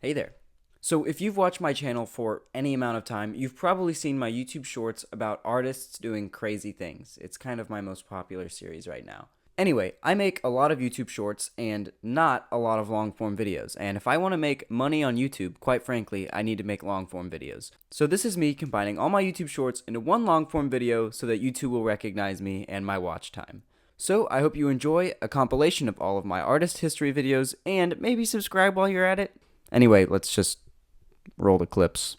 Hey there. So if you've watched my channel for any amount of time, you've probably seen my YouTube shorts about artists doing crazy things. It's kind of my most popular series right now. Anyway, I make a lot of YouTube shorts and not a lot of long-form videos. And if I want to make money on YouTube, quite frankly, I need to make long-form videos. So this is me combining all my YouTube shorts into one long-form video so that YouTube will recognize me and my watch time. So I hope you enjoy a compilation of all of my artist history videos and maybe subscribe while you're at it. Anyway, let's just roll the clips.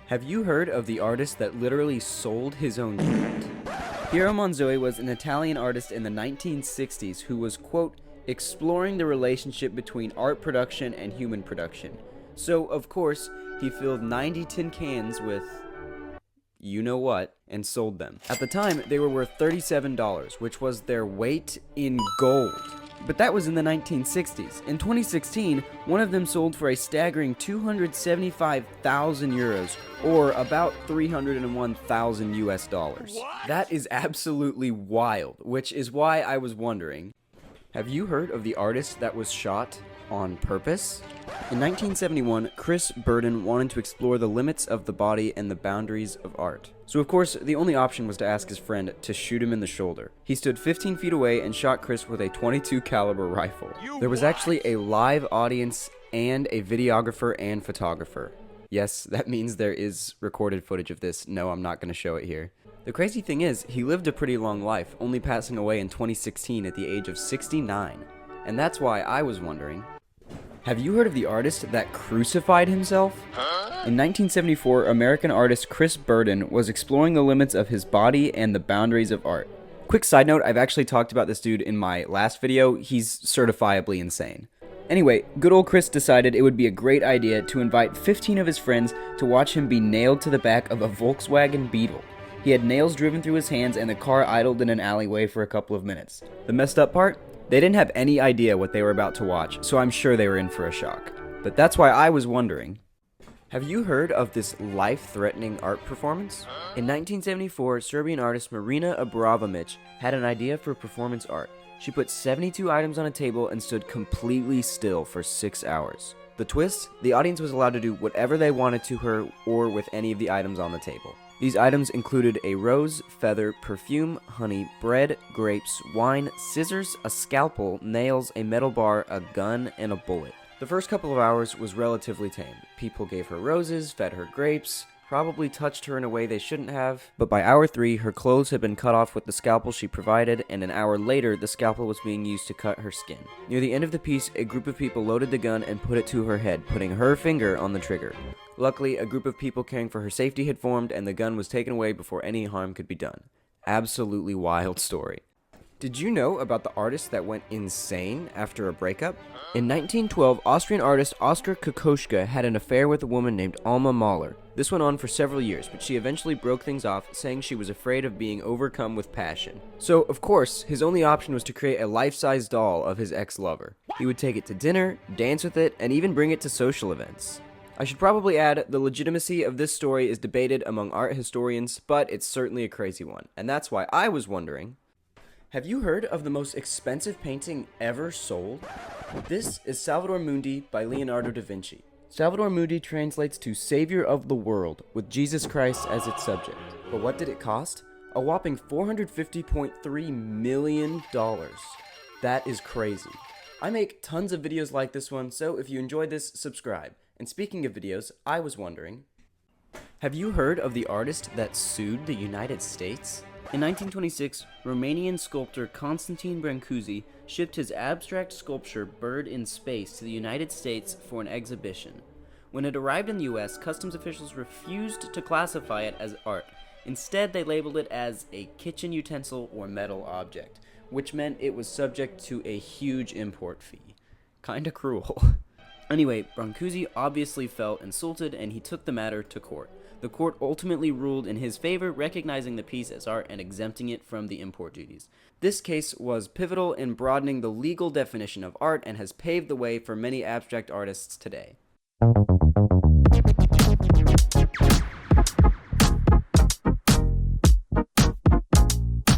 Have you heard of the artist that literally sold his own cat? Piero Manzoi was an Italian artist in the 1960s who was, quote, exploring the relationship between art production and human production. So, of course, he filled 90 tin cans with you know what, and sold them. At the time, they were worth $37, which was their weight in gold. But that was in the 1960s. In 2016, one of them sold for a staggering 275,000 euros, or about 301,000 US dollars. What? That is absolutely wild, which is why I was wondering, have you heard of the artist that was shot on purpose? In 1971, Chris Burden wanted to explore the limits of the body and the boundaries of art. So of course, the only option was to ask his friend to shoot him in the shoulder. He stood 15 feet away and shot Chris with a .22 caliber rifle. There was actually a live audience and a videographer and photographer. Yes, that means there is recorded footage of this. No, I'm not going to show it here. The crazy thing is, he lived a pretty long life, only passing away in 2016 at the age of 69. And that's why I was wondering, have you heard of the artist that crucified himself? In 1974, American artist Chris Burden was exploring the limits of his body and the boundaries of art. Quick side note, I've actually talked about this dude in my last video. He's certifiably insane. Anyway, good old Chris decided it would be a great idea to invite 15 of his friends to watch him be nailed to the back of a Volkswagen Beetle. He had nails driven through his hands and the car idled in an alleyway for a couple of minutes. The messed up part? They didn't have any idea what they were about to watch, so I'm sure they were in for a shock. But that's why I was wondering, have you heard of this life-threatening art performance? In 1974, Serbian artist Marina Abramović had an idea for performance art. She put 72 items on a table and stood completely still for 6 hours. The twist? The audience was allowed to do whatever they wanted to her or with any of the items on the table. These items included a rose, feather, perfume, honey, bread, grapes, wine, scissors, a scalpel, nails, a metal bar, a gun, and a bullet. The first couple of hours was relatively tame. People gave her roses, fed her grapes, probably touched her in a way they shouldn't have, but by hour 3, her clothes had been cut off with the scalpel she provided, and an hour later, the scalpel was being used to cut her skin. Near the end of the piece, a group of people loaded the gun and put it to her head, putting her finger on the trigger. Luckily, a group of people caring for her safety had formed, and the gun was taken away before any harm could be done. Absolutely wild story. Did you know about the artist that went insane after a breakup? In 1912, Austrian artist Oskar Kokoschka had an affair with a woman named Alma Mahler. This went on for several years, but she eventually broke things off, saying she was afraid of being overcome with passion. So, of course, his only option was to create a life-size doll of his ex-lover. He would take it to dinner, dance with it, and even bring it to social events. I should probably add, the legitimacy of this story is debated among art historians, but it's certainly a crazy one. And that's why I was wondering, have you heard of the most expensive painting ever sold? This is Salvator Mundi by Leonardo da Vinci. Salvator Mundi translates to Savior of the World, with Jesus Christ as its subject. But what did it cost? A whopping $450.3 million. That is crazy. I make tons of videos like this one, so if you enjoyed this, subscribe. And speaking of videos, I was wondering, have you heard of the artist that sued the United States? In 1926, Romanian sculptor Constantine Brancusi shipped his abstract sculpture Bird in Space to the United States for an exhibition. When it arrived in the US, customs officials refused to classify it as art. Instead, they labeled it as a kitchen utensil or metal object, which meant it was subject to a huge import fee. Kinda cruel. Anyway, Brancusi obviously felt insulted and he took the matter to court. The court ultimately ruled in his favor, recognizing the piece as art and exempting it from the import duties. This case was pivotal in broadening the legal definition of art and has paved the way for many abstract artists today.